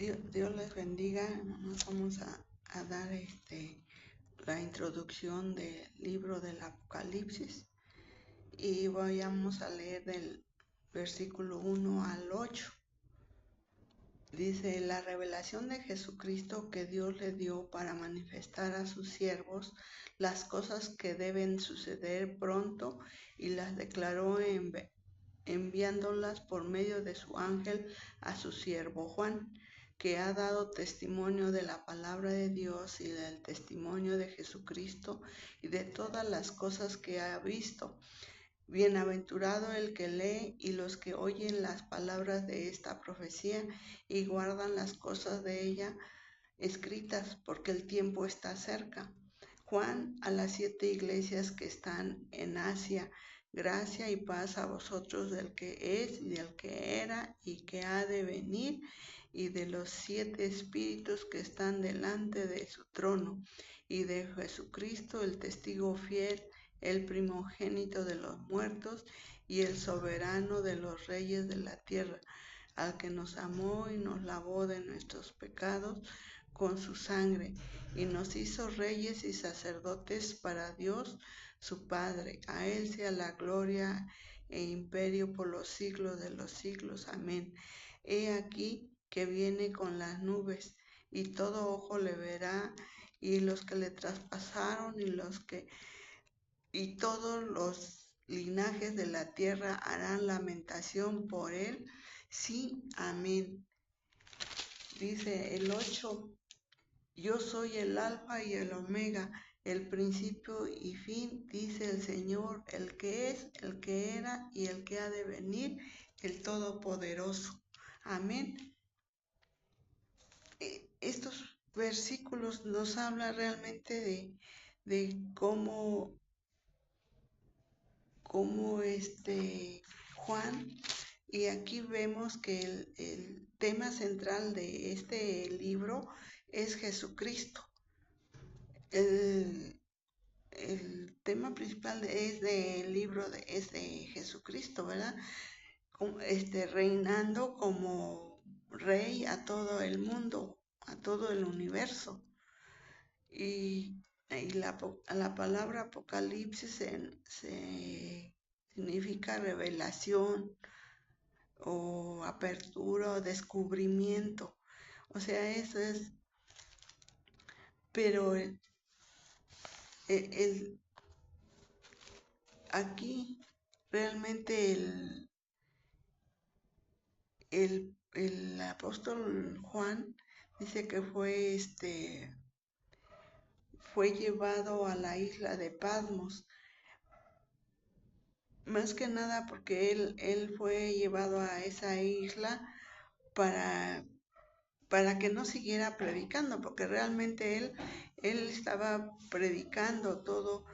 Dios les bendiga. Nos vamos a dar la introducción del libro del Apocalipsis y vayamos a leer del versículo 1 al 8. Dice: la revelación de Jesucristo que Dios le dio para manifestar a sus siervos las cosas que deben suceder pronto, y las declaró enviándolas por medio de su ángel a su siervo Juan, que ha dado testimonio de la palabra de Dios y del testimonio de Jesucristo y de todas las cosas que ha visto. Bienaventurado el que lee y los que oyen las palabras de esta profecía y guardan las cosas de ella escritas, porque el tiempo está cerca. Juan, a las 7 iglesias que están en Asia: gracia y paz a vosotros del que es, y del que era, y que ha de venir, y de los 7 espíritus que están delante de su trono, y de Jesucristo, el testigo fiel, el primogénito de los muertos, y el soberano de los reyes de la tierra, al que nos amó y nos lavó de nuestros pecados con su sangre, y nos hizo reyes y sacerdotes para Dios su Padre. A él sea la gloria e imperio por los siglos de los siglos. Amén. He aquí que viene con las nubes, y todo ojo le verá, y los que le traspasaron, y todos los linajes de la tierra harán lamentación por él. Sí, amén. Dice el 8: yo soy el alfa y el omega, el principio y fin, dice el Señor, el que es, el que era y el que ha de venir, el Todopoderoso. Amén. Estos versículos nos hablan realmente de cómo Juan, y aquí vemos que el tema central de este libro es Jesucristo. El tema principal es del libro es de Jesucristo, ¿verdad? Reinando como rey a todo el mundo, a todo el universo. Y la palabra Apocalipsis significa revelación o apertura o descubrimiento. O sea, eso es, pero aquí realmente el apóstol Juan dice que fue llevado a la isla de Patmos, más que nada porque él fue llevado a esa isla para, para que no siguiera predicando, porque realmente él estaba predicando todo.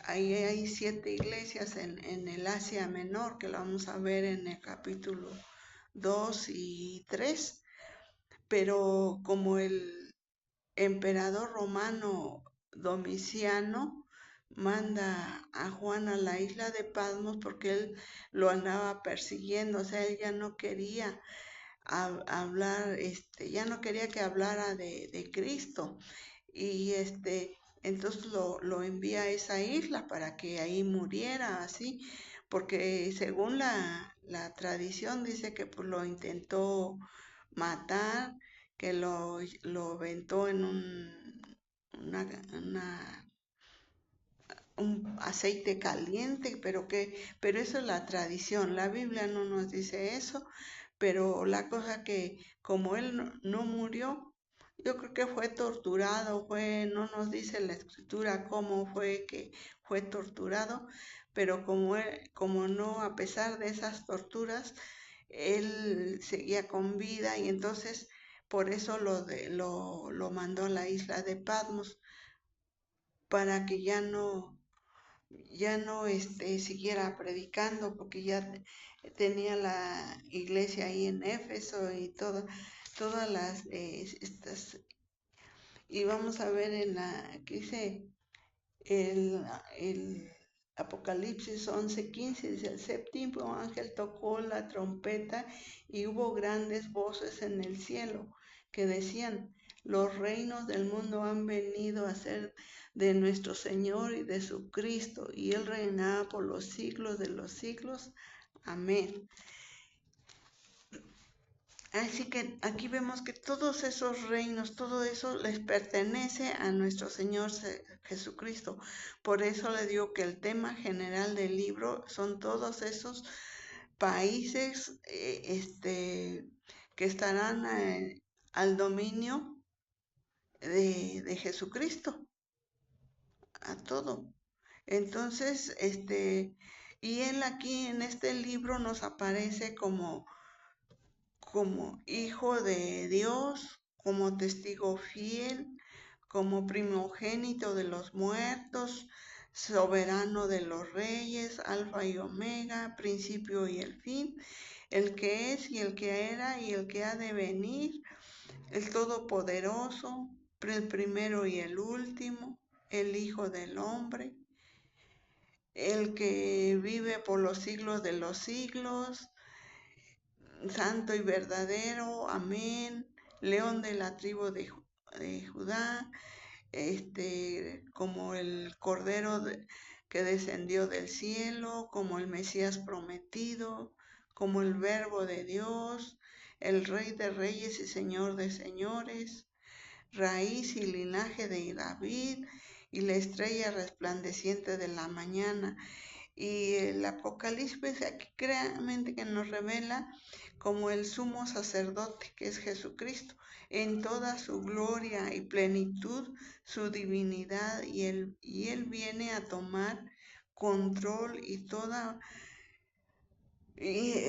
Ahí hay 7 iglesias en el Asia Menor, que lo vamos a ver en el capítulo 2 y 3, pero como el emperador romano Domiciano manda a Juan a la isla de Patmos porque él lo andaba persiguiendo, o sea, él ya no quería hablar, ya no quería que hablara de Cristo, y entonces lo envía a esa isla para que ahí muriera así, porque según la tradición dice que pues lo intentó matar, que lo aventó en una- un aceite caliente, pero eso es la tradición. La Biblia no nos dice eso, pero la cosa que como él no murió, yo creo que fue torturado, no nos dice la escritura cómo fue que fue torturado, pero como no, a pesar de esas torturas, él seguía con vida, y entonces por eso lo mandó a la isla de Patmos, para que ya no siguiera predicando, porque ya tenía la iglesia ahí en Éfeso y todas las estas. Y vamos a ver que dice el Apocalipsis 11:15, dice: el séptimo ángel tocó la trompeta y hubo grandes voces en el cielo, que decían: los reinos del mundo han venido a ser de nuestro Señor y de su Cristo, y Él reinará por los siglos de los siglos. Amén. Así que aquí vemos que todos esos reinos, todo eso les pertenece a nuestro Señor Jesucristo. Por eso le digo que el tema general del libro son todos esos países que estarán al dominio de Jesucristo, a todo. Entonces, y él aquí en este libro nos aparece como hijo de Dios, como testigo fiel, como primogénito de los muertos, soberano de los reyes, alfa y omega, principio y el fin, el que es y el que era y el que ha de venir, el todopoderoso, el primero y el último, el Hijo del Hombre, el que vive por los siglos de los siglos, santo y verdadero, amén, león de la tribu de Judá, como el cordero que descendió del cielo, como el Mesías prometido, como el Verbo de Dios, el Rey de Reyes y Señor de Señores, raíz y linaje de David, y la estrella resplandeciente de la mañana. Y el Apocalipsis aquí claramente que nos revela como el sumo sacerdote, que es Jesucristo, en toda su gloria y plenitud, su divinidad, y él viene a tomar control y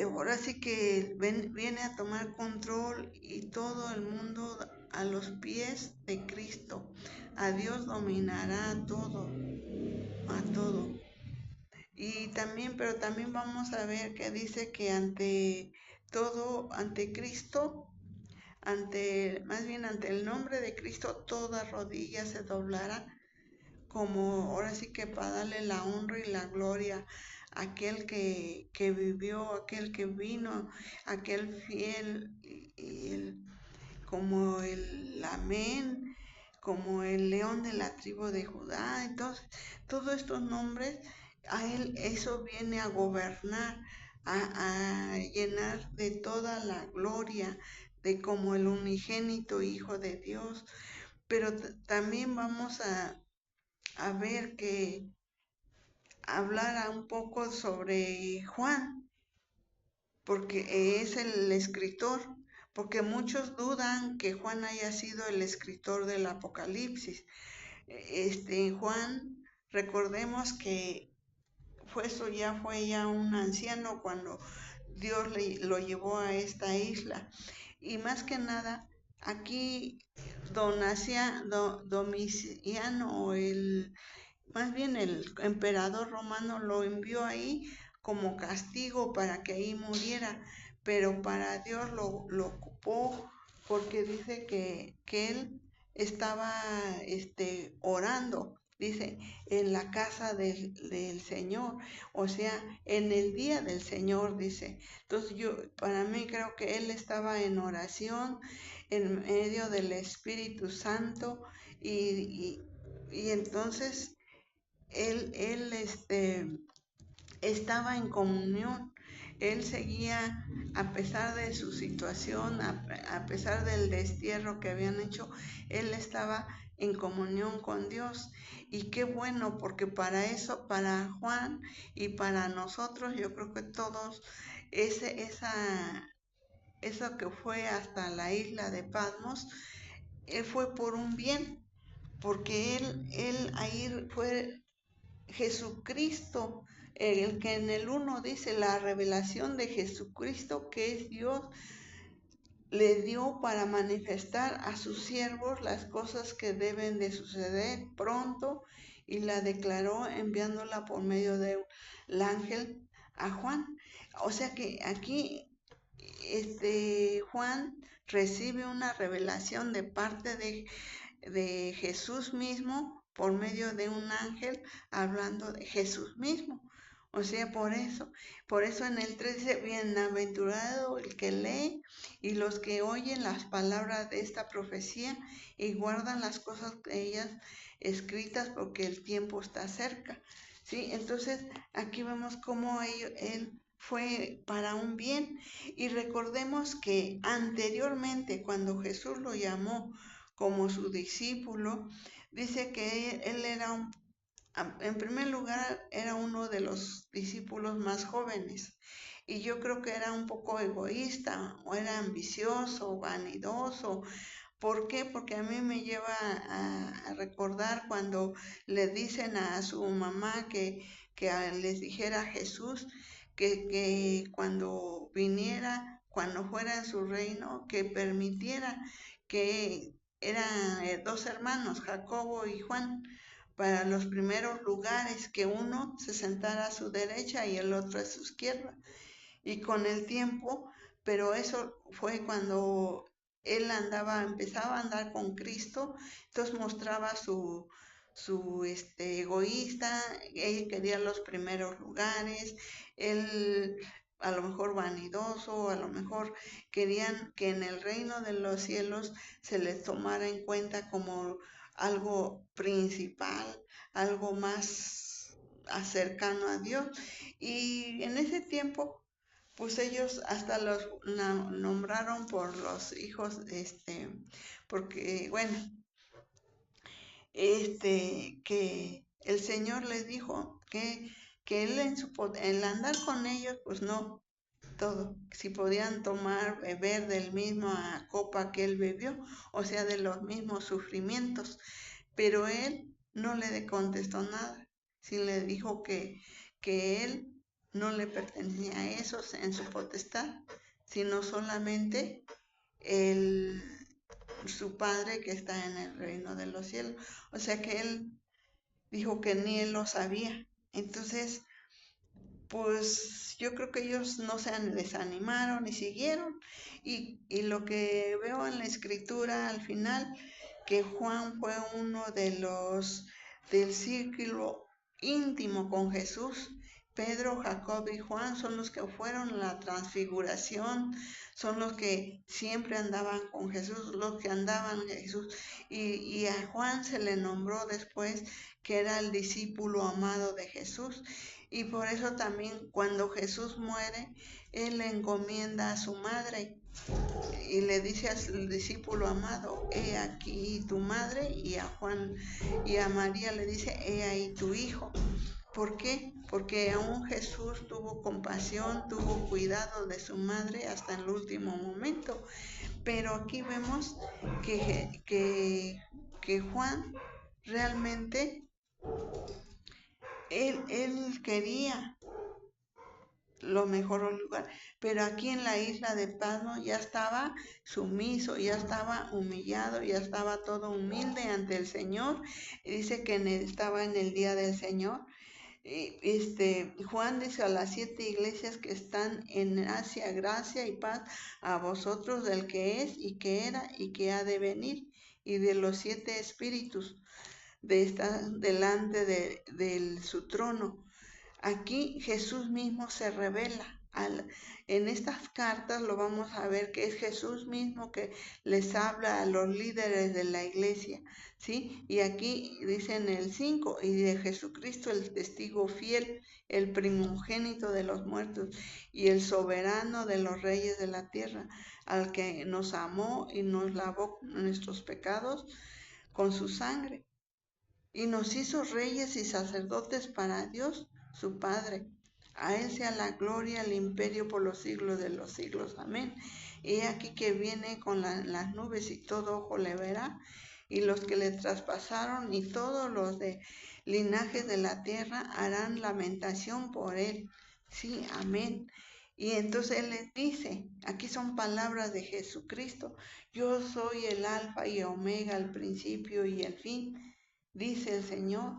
ahora sí que viene a tomar control y todo el mundo a los pies de Cristo. A Dios dominará todo, a todo. Y también, pero también vamos a ver que dice que ante todo, ante Cristo, ante el nombre de Cristo, toda rodilla se doblará, como ahora sí que para darle la honra y la gloria a aquel que vivió, aquel que vino, aquel fiel, como el amén, como el león de la tribu de Judá. Entonces, todos estos nombres, a él eso viene a gobernar, a llenar de toda la gloria, de como el unigénito Hijo de Dios. Pero también vamos a ver que hablar un poco sobre Juan, porque es el escritor, porque muchos dudan que Juan haya sido el escritor del Apocalipsis. Juan, recordemos que fue ya un anciano cuando Dios lo llevó a esta isla. Y más que nada, aquí Domiciano, más bien el emperador romano, lo envió ahí como castigo para que ahí muriera, pero para Dios lo ocupó, porque dice que él estaba orando, dice, en la casa del Señor, o sea, en el día del Señor, dice. Entonces para mí creo que él estaba en oración, en medio del Espíritu Santo, y entonces él estaba en comunión. Él seguía, a pesar de su situación, a pesar del destierro que habían hecho, él estaba en comunión con Dios. Y qué bueno, porque para eso, para Juan y para nosotros, yo creo que todos, eso que fue hasta la isla de Patmos, fue por un bien, porque él ahí fue Jesucristo, el que en el 1 dice la revelación de Jesucristo, que es Dios, le dio para manifestar a sus siervos las cosas que deben de suceder pronto, y la declaró enviándola por medio del ángel a Juan. O sea que aquí Juan recibe una revelación de parte de Jesús mismo por medio de un ángel hablando de Jesús mismo. O sea, por eso en el 3 dice, bienaventurado el que lee y los que oyen las palabras de esta profecía y guardan las cosas de ellas escritas porque el tiempo está cerca. ¿Sí? Entonces, aquí vemos cómo él fue para un bien. Y recordemos que anteriormente, cuando Jesús lo llamó como su discípulo, dice que él era en primer lugar, era uno de los discípulos más jóvenes y yo creo que era un poco egoísta o era ambicioso, vanidoso. ¿Por qué? Porque a mí me lleva a recordar cuando le dicen a su mamá que les dijera a Jesús que cuando viniera, cuando fuera en su reino, que permitiera que eran dos hermanos, Jacobo y Juan, para los primeros lugares, que uno se sentara a su derecha y el otro a su izquierda. Y con el tiempo, pero eso fue cuando él empezaba a andar con Cristo, entonces mostraba su egoísta, él quería los primeros lugares, él a lo mejor vanidoso, a lo mejor querían que en el reino de los cielos se les tomara en cuenta como algo principal, algo más cercano a Dios. Y en ese tiempo, pues ellos hasta los nombraron por los hijos, porque, bueno, que el Señor les dijo que él en andar con ellos, pues no, todo, si podían tomar, beber del mismo copa que él bebió, o sea, de los mismos sufrimientos, pero él no le contestó nada, sí le dijo que él no le pertenecía a esos en su potestad, sino solamente el, su Padre que está en el reino de los cielos. O sea que él dijo que ni él lo sabía. Entonces, pues yo creo que ellos no se desanimaron y siguieron. Y lo que veo en la escritura al final, que Juan fue uno de los del círculo íntimo con Jesús. Pedro, Jacob y Juan son los que fueron la transfiguración, son los que siempre andaban con Jesús, los que andaban con Jesús. Y a Juan se le nombró después que era el discípulo amado de Jesús. Y por eso también cuando Jesús muere, él le encomienda a su madre y le dice al discípulo amado, he aquí tu madre, y a Juan y a María le dice, he ahí tu hijo. ¿Por qué? Porque aún Jesús tuvo compasión, tuvo cuidado de su madre hasta el último momento. Pero aquí vemos que Juan realmente, él quería lo mejor lugar, pero aquí en la isla de Pasmo ya estaba sumiso, ya estaba humillado, ya estaba todo humilde ante el Señor. Dice que estaba en el día del Señor. Juan dice a las 7 iglesias que están en Asia, gracia y paz a vosotros del que es y que era y que ha de venir, y de los 7 espíritus de estar delante de su trono. Aquí Jesús mismo se revela. En estas cartas lo vamos a ver que es Jesús mismo que les habla a los líderes de la iglesia, ¿sí? Y aquí dice en el 5, y de Jesucristo el testigo fiel, el primogénito de los muertos y el soberano de los reyes de la tierra, al que nos amó y nos lavó nuestros pecados con su sangre y nos hizo reyes y sacerdotes para Dios, su Padre. A Él sea la gloria, el imperio por los siglos de los siglos. Amén. Y aquí que viene con las nubes y todo ojo le verá, y los que le traspasaron y todos los de linajes de la tierra harán lamentación por Él. Sí, amén. Y entonces Él les dice, aquí son palabras de Jesucristo, yo soy el alfa y omega, el principio y el fin, dice el Señor,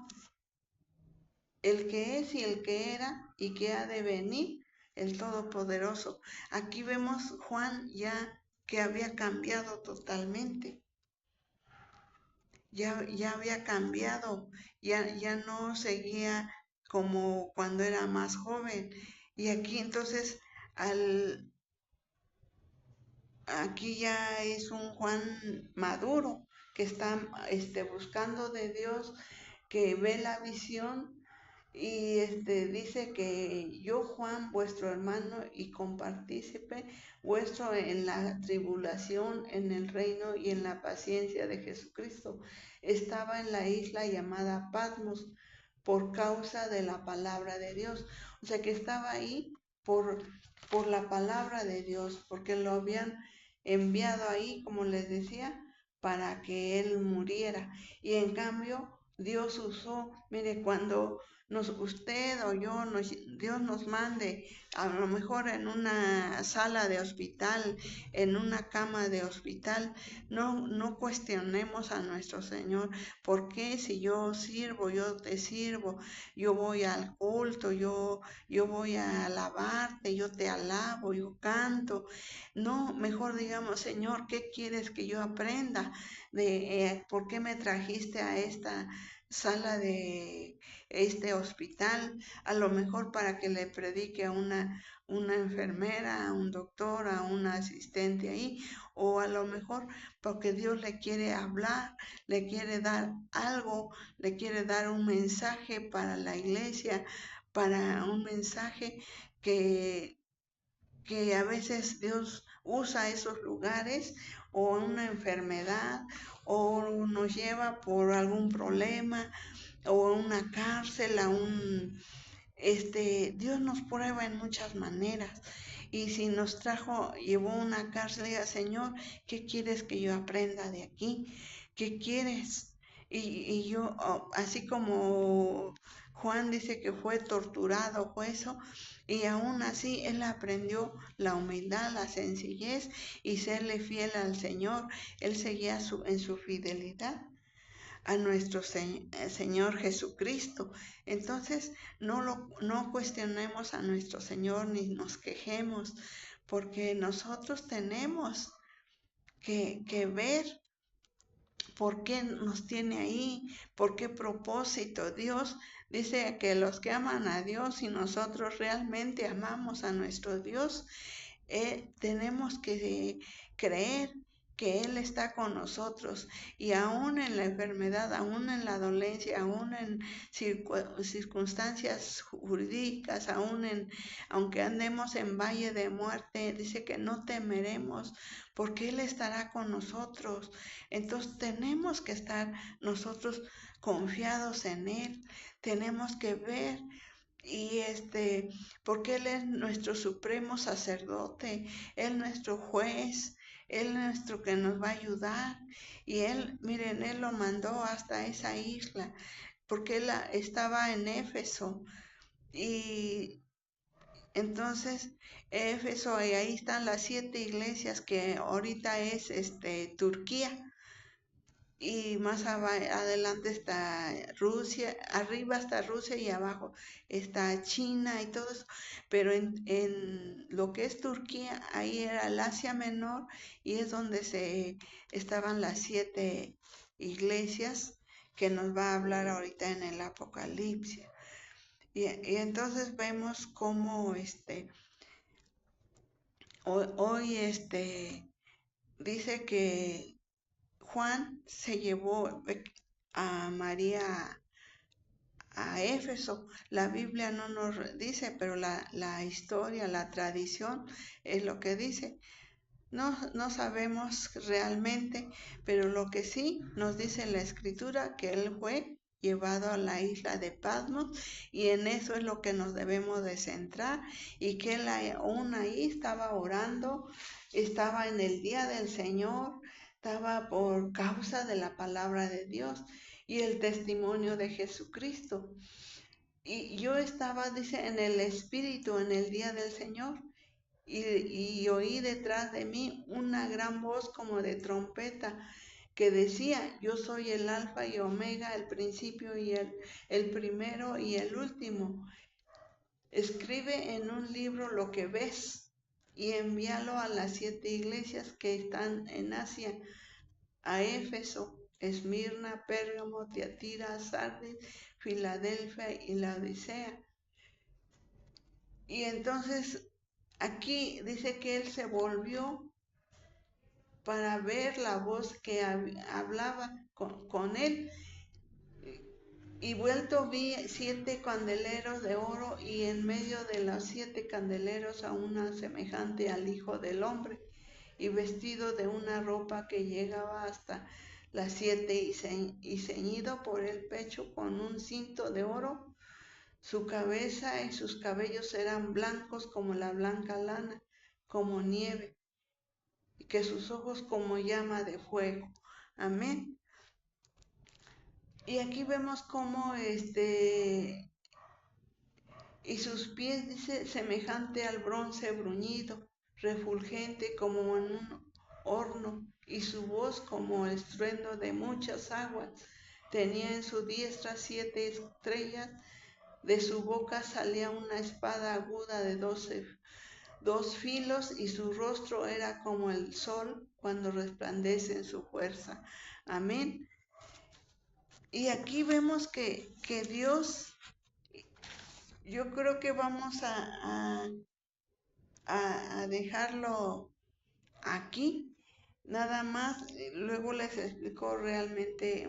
el que es y el que era y que ha de venir, el Todopoderoso. Aquí vemos Juan ya que había cambiado totalmente. Ya había cambiado, ya no seguía como cuando era más joven. Y aquí entonces, aquí ya es un Juan maduro que está buscando de Dios, que ve la visión y dice que yo, Juan, vuestro hermano y compartícipe vuestro en la tribulación, en el reino y en la paciencia de Jesucristo, estaba en la isla llamada Patmos por causa de la palabra de Dios. O sea que estaba ahí por la palabra de Dios, porque lo habían enviado ahí, como les decía, para que él muriera. Y en cambio, Dios usó, mire, cuando usted o yo, Dios nos mande, a lo mejor en una sala de hospital, en una cama de hospital, no cuestionemos a nuestro Señor. ¿Por qué si yo sirvo, yo te sirvo, yo voy al culto, yo voy a alabarte, yo te alabo, yo canto? No, mejor digamos, Señor, ¿qué quieres que yo aprenda? ¿Por qué me trajiste a esta sala de este hospital? A lo mejor para que le predique a una enfermera, a un doctor, a un asistente ahí, o a lo mejor porque Dios le quiere hablar, le quiere dar algo, le quiere dar un mensaje para la iglesia, para un mensaje que a veces Dios usa esos lugares o una enfermedad o nos lleva por algún problema o a una cárcel, Dios nos prueba en muchas maneras. Y si nos llevó a una cárcel, diga, Señor, ¿qué quieres que yo aprenda de aquí? ¿Qué quieres? Y yo, así como Juan dice que fue torturado, fue eso, y aún así él aprendió la humildad, la sencillez y serle fiel al Señor. Él seguía en su fidelidad a nuestro Señor Jesucristo. Entonces, no cuestionemos a nuestro Señor ni nos quejemos, porque nosotros tenemos que ver por qué nos tiene ahí, por qué propósito. Dios dice que los que aman a Dios y nosotros realmente amamos a nuestro Dios, tenemos que creer que Él está con nosotros y aún en la enfermedad, aún en la dolencia, aún en circunstancias jurídicas, aunque andemos en valle de muerte, dice que no temeremos porque Él estará con nosotros. Entonces tenemos que estar nosotros confiados en Él, tenemos que ver y porque Él es nuestro supremo sacerdote, Él nuestro juez, Él nuestro que nos va a ayudar. Y Él, miren, Él lo mandó hasta esa isla, porque Él estaba en Éfeso. Y entonces, Éfeso, y ahí están las 7 iglesias que ahorita es Turquía. Y más adelante está Rusia, arriba está Rusia y abajo está China y todo eso. Pero en lo que es Turquía, ahí era el Asia Menor y es donde estaban las 7 iglesias que nos va a hablar ahorita en el Apocalipsis. Y entonces vemos cómo hoy dice que Juan se llevó a María a Éfeso. La Biblia no nos dice, pero la historia, la tradición es lo que dice. No sabemos realmente, pero lo que sí nos dice la escritura, que él fue llevado a la isla de Patmos y en eso es lo que nos debemos de centrar y que él aún ahí estaba orando, estaba en el día del Señor, estaba por causa de la palabra de Dios y el testimonio de Jesucristo. Y yo estaba, dice, en el Espíritu en el día del Señor y oí detrás de mí una gran voz como de trompeta que decía, yo soy el alfa y omega, el principio y el primero y el último. Escribe en un libro lo que ves y envíalo a las 7 iglesias que están en Asia, a Éfeso, Esmirna, Pérgamo, Tiatira, Sardis, Filadelfia y Laodicea. Y entonces aquí dice que él se volvió para ver la voz que hablaba con él. Y vuelto vi 7 candeleros de oro, y en medio de los 7 candeleros a una semejante al Hijo del Hombre, y vestido de una ropa que llegaba hasta las 7 y ceñido por el pecho con un cinto de oro. Su cabeza y sus cabellos eran blancos como la blanca lana, como nieve, y que sus ojos como llama de fuego. Amén. Y aquí vemos cómo y sus pies, dice, semejante al bronce bruñido, refulgente como en un horno, y su voz como el estruendo de muchas aguas. Tenía en su diestra 7 estrellas, de su boca salía una espada aguda de 2 filos, y su rostro era como el sol cuando resplandece en su fuerza. Amén. Y aquí vemos que Dios, yo creo que vamos a dejarlo aquí, nada más. Luego les explico realmente,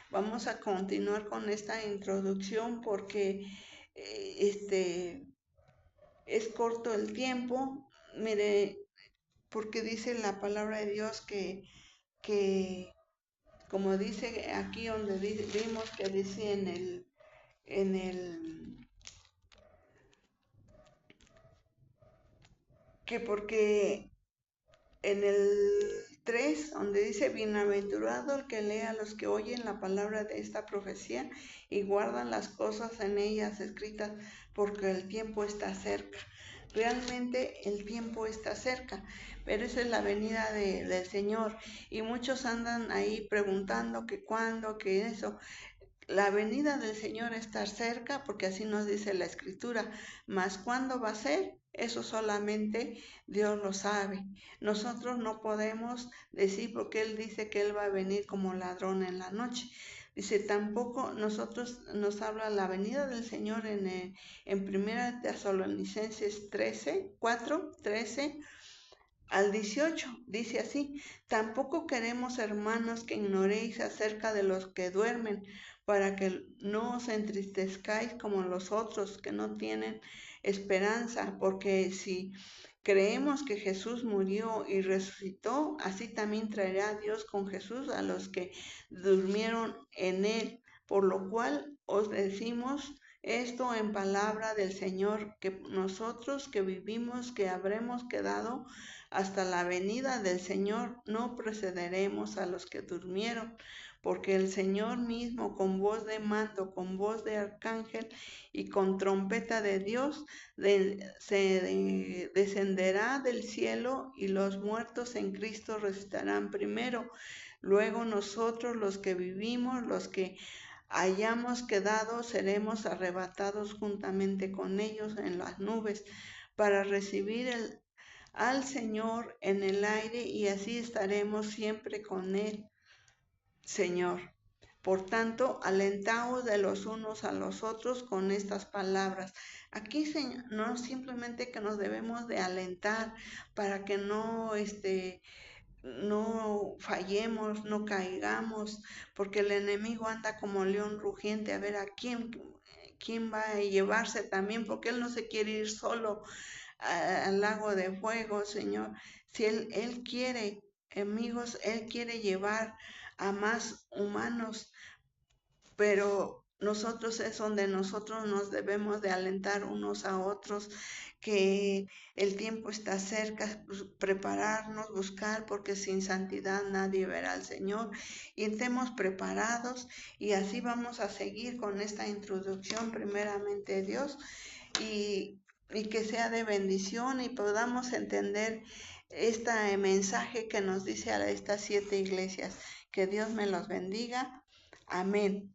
vamos a continuar con esta introducción porque es corto el tiempo. Mire, porque dice la palabra de Dios que como dice aquí donde vimos que dice en el que porque en el 3, donde dice, bienaventurado el que lea los que oyen la palabra de esta profecía y guardan las cosas en ellas escritas, porque el tiempo está cerca. Realmente el tiempo está cerca, pero esa es la venida del Señor. Y muchos andan ahí preguntando que cuándo, que eso. La venida del Señor está cerca, porque así nos dice la Escritura, mas ¿cuándo va a ser? Eso solamente Dios lo sabe. Nosotros no podemos decir, porque Él dice que Él va a venir como ladrón en la noche. Dice, tampoco nosotros nos habla la venida del Señor en 1 Tesalonicenses 4:13 al 18, dice así, tampoco queremos, hermanos, que ignoréis acerca de los que duermen, para que no os entristezcáis como los otros que no tienen esperanza, porque si creemos que Jesús murió y resucitó, así también traerá Dios con Jesús a los que durmieron en él, por lo cual os decimos esto en palabra del Señor, que nosotros que vivimos, que habremos quedado hasta la venida del Señor, no precederemos a los que durmieron, porque el Señor mismo, con voz de mando, con voz de arcángel y con trompeta de Dios, se descenderá del cielo, y los muertos en Cristo resucitarán primero. Luego nosotros, los que vivimos, los que hayamos quedado, seremos arrebatados juntamente con ellos en las nubes para recibir al Señor en el aire, y así estaremos siempre con Él, Señor. Por tanto, alentaos de los unos a los otros con estas palabras. Aquí, Señor, no simplemente que nos debemos de alentar para que no fallemos, no caigamos, porque el enemigo anda como león rugiente a ver a quién va a llevarse también, porque él no se quiere ir solo al lago de fuego, Señor. Si él quiere, amigos, Él quiere llevar a más humanos, pero nosotros es donde nosotros nos debemos de alentar unos a otros, que el tiempo está cerca, prepararnos, buscar, porque sin santidad nadie verá al Señor, y estemos preparados, y así vamos a seguir con esta introducción, primeramente Dios, y que sea de bendición y podamos entender este mensaje que nos dice a estas 7 iglesias. Que Dios me los bendiga. Amén.